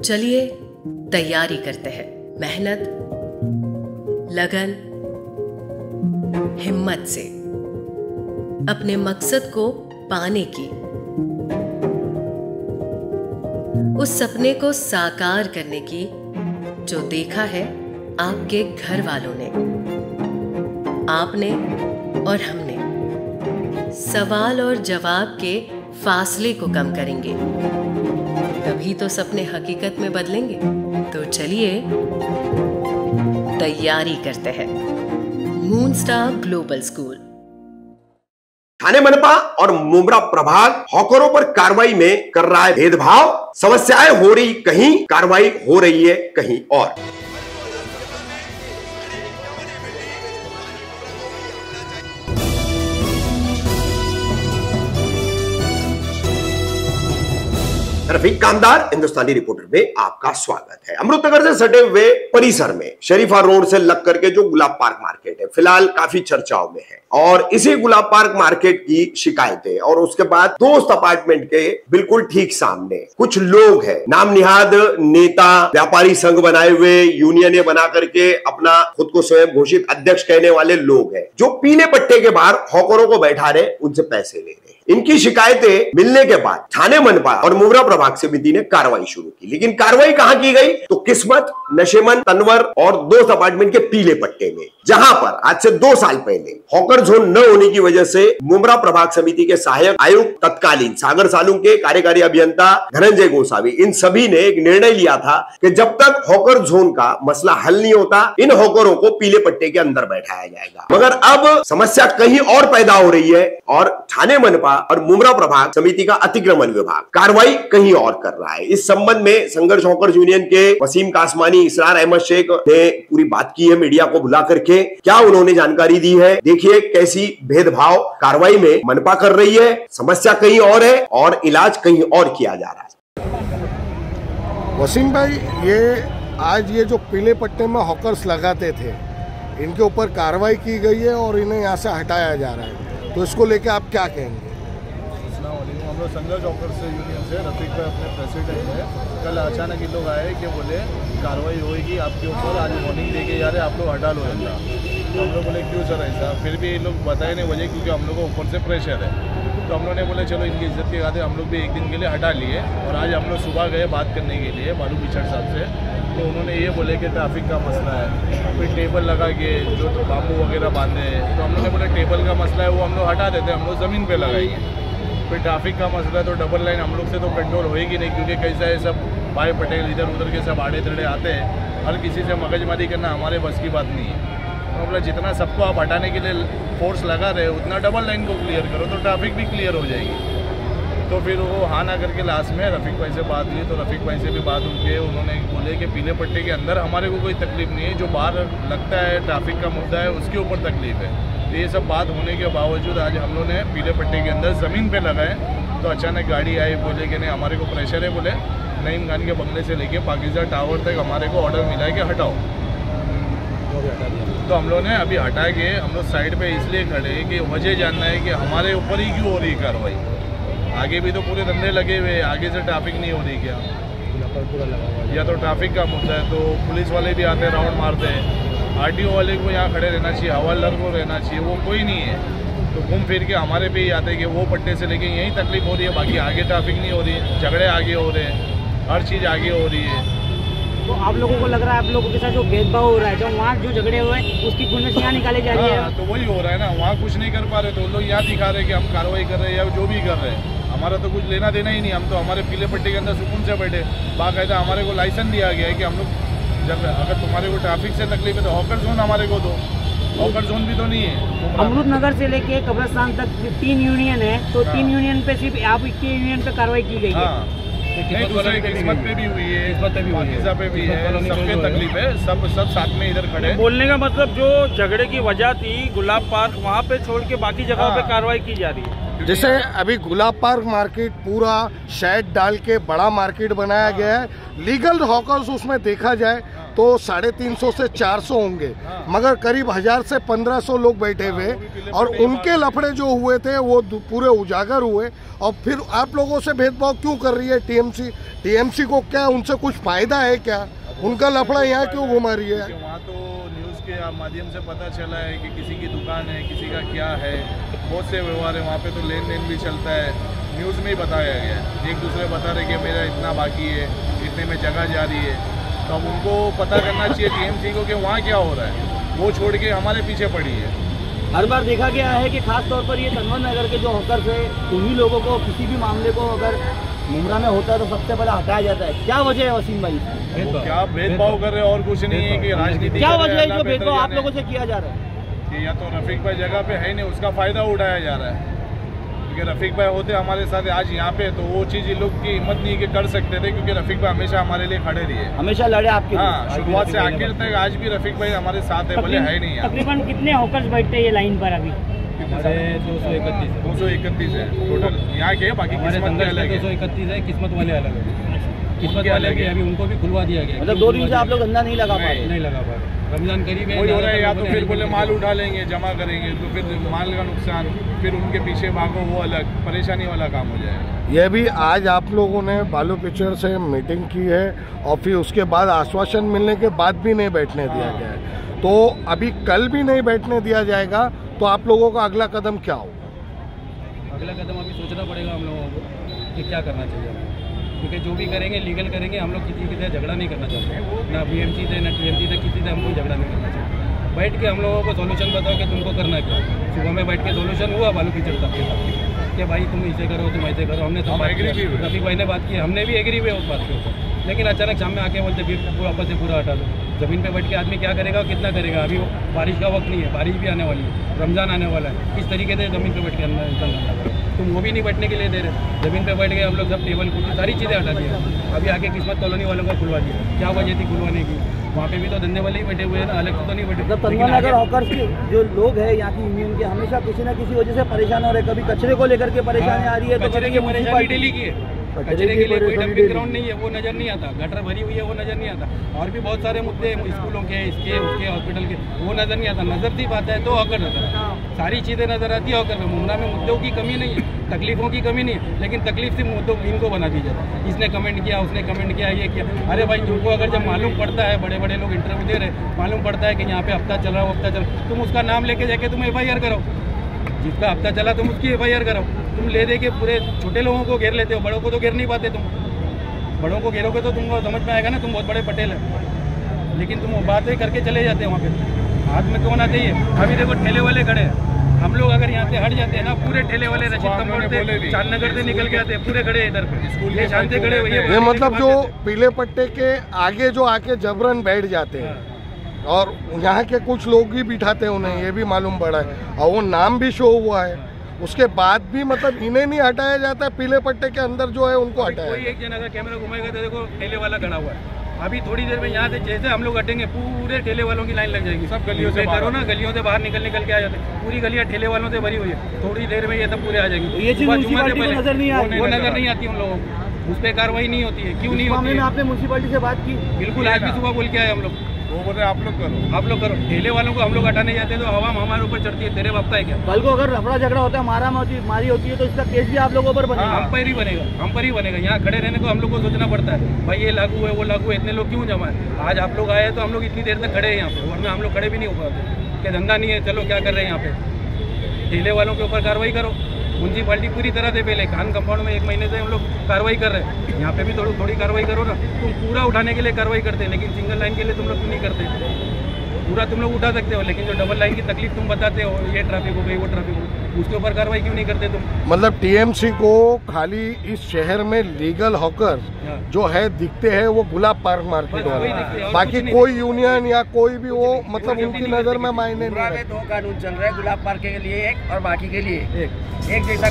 चलिए तैयारी करते हैं, मेहनत, लगन, हिम्मत से अपने मकसद को पाने की, उस सपने को साकार करने की जो देखा है आपके घर वालों ने, आपने और हमने। सवाल और जवाब के फासले को कम करेंगे, तभी तो सपने हकीकत में बदलेंगे। तो चलिए तैयारी करते हैं। Moon star global school. Thane मनपा और मुमरा प्रभाग हॉकरों पर कार्रवाई में कर रहा है भेदभाव। समस्याएं हो रही कहीं, कार्रवाई हो रही है कहीं और। रफीक कामदार हिंदुस्तानी रिपोर्टर में आपका स्वागत है। अमृतनगर से सटे हुए परिसर में शरीफा रोड से लग करके जो गुलाब पार्क मार्केट है, फिलहाल काफी चर्चाओं में है। और इसी गुलाब पार्क मार्केट की शिकायतें और उसके बाद दोस्त अपार्टमेंट के बिल्कुल ठीक सामने कुछ लोग हैं, नाम निहाद नेता, व्यापारी संघ बनाए हुए, यूनियन बना करके अपना खुद को स्वयं घोषित अध्यक्ष कहने वाले लोग हैं, जो पीले पट्टे के बाहर हॉकरों को बैठा रहे, उनसे पैसे ले रहे। इनकी शिकायतें मिलने के बाद थाने मनपा और मुमरा प्रभाग समिति ने कार्रवाई शुरू की। लेकिन कार्रवाई कहां की गई? तो किस्मत, नशेमन, तनवर और दोस्त अपार्टमेंट के पीले पट्टे में, जहां पर आज से 2 साल पहले हॉकर जोन न होने की वजह से मुमरा प्रभाग समिति के सहायक आयुक्त तत्कालीन सागर सालुंके, कार्यकारी अभियंता धनंजय गोसावी, इन सभी ने एक निर्णय लिया था कि जब तक हॉकर जोन का मसला हल नहीं होता, इन हॉकरों को पीले पट्टे के अंदर बैठाया जाएगा। मगर अब समस्या कहीं और पैदा हो रही है और थाने मनपा और मुमरा प्रभाग समिति का अतिक्रमण विभाग कार्रवाई कहीं और कर रहा है। इस संबंध में संघर्ष हॉकर यूनियन के वसीम कासमानी, इसरार अहमद शेख ने पूरी बात की है मीडिया को बुला करके। क्या उन्होंने जानकारी दी है, देखिए कैसी भेदभाव कार्रवाई में मनपा कर रही है। समस्या कहीं और है और इलाज कहीं और किया जा रहा है। वसीम भाई, ये जो पीले पट्टे में हॉकर्स लगाते थे, इनके ऊपर कार्रवाई की गई है और इन्हें यहाँ से हटाया जा रहा है, तो इसको लेके आप क्या कहेंगे? हम लोग संघर्ष हॉकर्स यूनियन से रफीक भाई अपने प्रेसिडेंट है। कल अचानक ये लोग आए कि बोले कार्रवाई होगी आपके ऊपर, आज वार्निंग दे के जा रहे आप लोग हटा लो इनका। तो हम लोग बोले क्यों सर ऐसा? फिर भी ये लोग बताए नहीं वजह, क्योंकि हम लोग को ऊपर से प्रेशर है। तो हम लोग ने बोले चलो इनकी इज्जत के खातिर हम लोग भी एक दिन के लिए हटा लिए। और आज हम लोग सुबह गए बात करने के लिए बालू पिछड़ साहब से, तो उन्होंने ये बोले कि ट्रैफिक का मसला है, फिर टेबल लगा के जो बाम्बू वगैरह बांधे हैं। तो हम लोग ने बोले टेबल का मसला है वो हम लोग हटा देते, हम लोग ज़मीन पे लगाएंगे। फिर ट्रैफिक का मसला है तो डबल लाइन हम लोग से तो कंट्रोल होएगी नहीं, क्योंकि कैसा है सब भाई पटेल इधर उधर के सब आड़े तड़े आते हैं। हर किसी से मगजमारी करना हमारे बस की बात नहीं है। तो मतलब जितना सबको आप हटाने के लिए फोर्स लगा रहे हो, उतना डबल लाइन को क्लियर करो तो ट्रैफिक भी क्लियर हो जाएगी। तो फिर वो हाँ ना करके लास्ट में रफीक भाई से बात हुई, तो रफीक भाई से भी बात हुई, उन्होंने बोले कि पीले पट्टे के अंदर हमारे को कोई तकलीफ नहीं है, जो बाहर लगता है ट्रैफिक का मुद्दा है उसके ऊपर तकलीफ है। तो ये सब बात होने के बावजूद आज हम लोग ने पीले पट्टे के अंदर ज़मीन पे लगाए। तो अचानक गाड़ी आई, बोले कि नहीं हमारे को प्रेशर है, बोले नईम खान के बंगले से लेके पाकिस्तान टावर तक हमारे को ऑर्डर मिला है कि हटाओ। तो हम लोग ने अभी हटा के हम लोग साइड पे इसलिए खड़े हैं कि वजह जानना है कि हमारे ऊपर ही क्यों हो रही कार्रवाई। आगे भी तो पूरे धंधे लगे हुए, आगे से ट्रैफिक नहीं हो रही क्या? या तो ट्रैफिक का मुद्दा है तो पुलिस वाले भी आते हैं, राउंड मारते हैं। आरटीओ वाले को यहाँ खड़े रहना चाहिए, हवालदार को रहना चाहिए, वो कोई नहीं है। तो घूम फिर के हमारे पे ही आते हैं कि वो पट्टे से लेके यहीं तकलीफ हो रही है, बाकी आगे ट्रैफिक नहीं हो रही है, झगड़े आगे हो रहे हैं, हर चीज़ आगे हो रही है। तो आप लोगों को लग रहा है आप लोगों के साथ जो भेदभाव हो रहा है, जो वहाँ जो झगड़े हुए हैं उसकी खुन्नस यहाँ निकाली जा रही है? तो वही हो रहा है ना, वहाँ कुछ नहीं कर पा रहे तो लोग यहाँ दिखा रहे हैं कि हम कार्रवाई कर रहे हैं या जो भी कर रहे हैं। हमारा तो कुछ लेना देना ही नहीं, हम तो हमारे पीले पट्टे के अंदर सुकून से बैठे। बाकायदा हमारे को लाइसेंस दिया गया है कि हम लोग जब अगर तुम्हारे को ट्रैफिक से तकलीफ है तो हॉकर जोन हमारे को दो। हॉकर जोन भी तो नहीं है। अमृतनगर से लेके कब्रिस्तान तक 3 यूनियन है, तो 3 यूनियन पे सिर्फ आप के यूनियन पे कार्रवाई की गई है? नहीं, दूसरे किस्मत पे भी हुई है, पाकिस्तान पे भी है, सबके तकलीफ है, सब साथ में इधर खड़े। बोलने का मतलब जो झगड़े की वजह थी गुलाब पार्क, वहाँ पे छोड़ के बाकी जगहों पे कार्रवाई की जा रही है। जैसे अभी गुलाब पार्क मार्केट पूरा शेड डाल के बड़ा मार्केट बनाया गया है, लीगल हॉकर्स उसमें देखा जाए तो 350 से 400 होंगे, मगर करीब 1000 से 1500 लोग बैठे हुए और उनके लफड़े जो हुए थे वो पूरे उजागर हुए। और फिर आप लोगों से भेदभाव क्यों कर रही है टीएमसी? टीएमसी को क्या उनसे कुछ फायदा है क्या? उनका लफड़ा यहाँ क्यों घुमा रही है? वहाँ तो न्यूज़ के माध्यम से पता चला है कि किसी की दुकान है, किसी का क्या है, बहुत से व्यवहार है वहाँ पे, तो लेन देन भी चलता है, न्यूज़ में ही बताया गया है। एक दूसरे बता रहे कि मेरा इतना बाकी है, इतने में जगह जा रही है, तो अब उनको पता करना चाहिए टीएमसी को कि वहाँ क्या हो रहा है। वो छोड़ के हमारे पीछे पड़ी है। हर बार देखा गया है कि खास तौर पर ये तनवर नगर के जो हॉकर्स है, उन्हीं लोगों को किसी भी मामले को अगर मुमरा में होता है तो सबसे पहले हटाया जाता है। क्या वजह है वसीम भाई? क्या भेदभाव कर रहे हैं और कुछ नहीं है कि राजनीति। क्या वजह है जो भेदभाव आप लोगों से किया जा रहा है? कि या तो रफीक भाई जगह पे है नहीं, उसका फायदा उठाया जा रहा है। क्योंकि रफीक भाई होते हमारे साथ आज यहाँ पे, तो वो चीज़ इन लोग की हिम्मत नहीं कि कर सकते थे, क्योंकि रफीक भाई हमेशा हमारे लिए खड़े रहे, हमेशा लड़े आपके। हाँ, शुरुआत से आखिर तक आज भी रफीक भाई हमारे साथ है, भले है नहीं। तकरीबन कितने हॉकर्स बैठते हैं ये लाइन पर अभी? 231 है टोटल यहाँ के, बाकी किस्मत के अलग है। 231 है, किस्मत वाले अलग है, किस्मत वाले भी अभी उनको भी खुलवा दिया गया। मतलब 2 दिन से आप लोग धंधा नहीं लगा पाए? नहीं लगा पाए, रमजान करीब है। वही हो रहा है, या तो फिर बोले माल उठा लेंगे, जमा करेंगे, तो फिर माल का नुकसान, फिर उनके पीछे भागो, वो अलग परेशानी वाला काम हो जाएगा। यह भी आज आप लोगों ने बालू पिक्चर से मीटिंग की है और फिर उसके बाद आश्वासन मिलने के बाद भी नहीं बैठने दिया गया है, तो अभी कल भी नहीं बैठने दिया जाएगा, तो आप लोगों का अगला कदम क्या हो? अगला कदम अभी सोचना पड़ेगा हम लोगों को कि क्या करना चाहिए, क्योंकि जो भी करेंगे लीगल करेंगे। हम लोग किसी के साथ झगड़ा नहीं करना चाहते, ना बीएमसी से ना टीएमसी से, किसी से हमको झगड़ा नहीं करना चाहते। बैठ के हम लोगों को सोल्यूशन बताओ कि तुमको करना क्या। सुबह में बैठ के सोल्यूशन हुआ बालू पिक्चर साहब के साथ कि भाई तुम इसे करो, तुम ऐसे करो। हमने तो रफीक भाई ने बात की, हमने भी एग्री हुए उस बात के ऊपर, लेकिन अचानक शाम में आके बोलते फिर वापस से पूरा हटा दो। ज़मीन पे बैठ के आदमी क्या करेगा, कितना करेगा? अभी बारिश का वक्त नहीं है, बारिश भी आने वाली है, रमज़ान आने वाला है, किस तरीके से ज़मीन पे बैठ के अंदर तुम वो भी नहीं बैठने के लिए दे रहे। ज़मीन पे बैठ गए हम लोग, सब टेबल कुर्सी सारी चीज़ें हटा दिया। अभी आके किस्मत कॉलोनी वालों को खुलवा दिया। क्या वजह थी खुलवाने की? वहाँ पे भी तो धंधे वाले ही बैठे हुए हैं ना, अलग तो नहीं बैठे। मतलब तनवर नगर हॉकर्स के जो लोग हैं यहाँ की यूनियन के, हमेशा किसी न किसी वजह से परेशान हो रहे। कभी कचरे को लेकर के परेशानी आ रही है, तो कचरे की परेशानी डेली की है। कचरे के लिए कोई डंपिंग ग्राउंड नहीं है, वो नजर नहीं आता। गटर भरी हुई है, वो नजर नहीं आता। और भी बहुत सारे मुद्दे स्कूलों के, इसके उसके हॉस्पिटल के, वो नजर नहीं आता। नजर सिर्फ आता है तो हॉकर नजर आता है, सारी चीजें नजर आती है हॉकर में। मुमरा में मुद्दों की कमी नहीं है, तकलीफों की कमी नहीं है, लेकिन तकलीफ सिर्फ मुद्दों इनको बना दी जाती है। इसने कमेंट किया, उसने कमेंट किया, ये किया। अरे भाई, तुमको अगर जब मालूम पड़ता है, बड़े बड़े लोग इंटरव्यू दे रहे, मालूम पड़ता है कि यहाँ पे हफ्ता चल रहा है, हफ्ता चल, तुम उसका नाम लेके जाके तुम FIR करो। जिसका हफ्ता चला तुम उसकी FIR करो। तुम ले दे के पूरे छोटे लोगों को घेर लेते हो, बड़ों को तो घेर नहीं पाते तुम। बड़ों को घेरोगे तो तुमको समझ में आएगा ना, तुम बहुत बड़े पटेल हैं, लेकिन तुम बातें करके चले जाते हो। वहाँ पे हाथ में कौन आते है? अभी देखो ठेले वाले खड़े हैं, हम लोग अगर यहाँ से हट जाते हैं ना, पूरे ठेले वाले रशीद कंपाउंड से, चांदनगर से निकल के आते हैं, पूरे खड़े इधर पे, ये शान से खड़े हुए। ये मतलब जो पीले पट्टे के आगे जो आके जबरन बैठ जाते हैं और यहाँ के कुछ लोग ही बिठाते हैं उन्हें, ये भी मालूम पड़ा है, और वो नाम भी शो हुआ है। उसके बाद भी मतलब इन्हें नहीं हटाया जाता है, पीले पट्टे के अंदर जो है उनको हटाया। कोई एक जन अगर कैमरा घुमाएगा तो देखो ठेले वाला खड़ा हुआ है। अभी थोड़ी देर में यहाँ से जैसे हम लोग हटेंगे, पूरे ठेले वालों की लाइन लग जाएगी। सब गलियों से करो ना, गलियों से बाहर निकल के आ जाते हैं, पूरी गलियाँ ठेले वालों से भरी हुई है। थोड़ी देर में ये सब पूरे आ जाएंगे। ये चीज म्युनिसिपैलिटी को नजर नहीं आती, वो नजर नहीं आती उन लोगों को, उस पर कार्रवाई नहीं होती है। क्यों नहीं होती है? आपने म्युनिसिपैलिटी से बात की? बिल्कुल, आज भी सुबह बोल के आए हम लोग। वो बोल रहे आप लोग करो, आप लोग करो। ठेले वालों को हम लोग हटाने जाते तो हवा हमारे ऊपर चढ़ती है। तेरे बाप का है क्या? कल को अगर लफड़ा झगड़ा होता है, मारी होती है, तो इसका केस भी आप लोगों पर बनेगा। हम पर ही बनेगा, हम पर ही बनेगा। यहाँ खड़े रहने को हम लोग को सोचना पड़ता है, भाई ये लागू है, वो लागू है, इतने लोग क्यों जमा है? आज आप लोग आए तो हम लोग इतनी देर तक खड़े हैं यहाँ पे, वरना हम लोग खड़े भी नहीं हो पाते। क्या धंधा नहीं है? चलो क्या कर रहे हैं यहाँ पे? ठेले वालों के ऊपर कार्रवाई करो। म्यूनसिपालिटी पूरी तरह से पहले खान कंपाउंड में 1 महीने से हम लोग कार्रवाई कर रहे हैं, यहाँ पे भी थोड़ी कार्रवाई करो ना। तुम पूरा उठाने के लिए कार्रवाई करते हैं, लेकिन सिंगल लाइन के लिए तुम लोग क्यों नहीं करते? पूरा तुम लोग उठा सकते हो, लेकिन जो डबल लाइन की तकलीफ तुम बताते हो, ये ट्रैफिक हो गई, वो ट्रैफिक हो गई, उसके ऊपर कार्रवाई क्यों नहीं करते तुम? मतलब टीएमसी को खाली इस शहर में लीगल हॉकर जो है दिखते हैं वो गुलाब पार्क मार्केट वाले, बाकी कोई यूनियन या कोई भी वो मतलब उनकी नजर में मायने नहीं है। 2 कानून चल रहे हैं, गुलाब पार्क के लिए एक और बाकी के लिए एक जैसा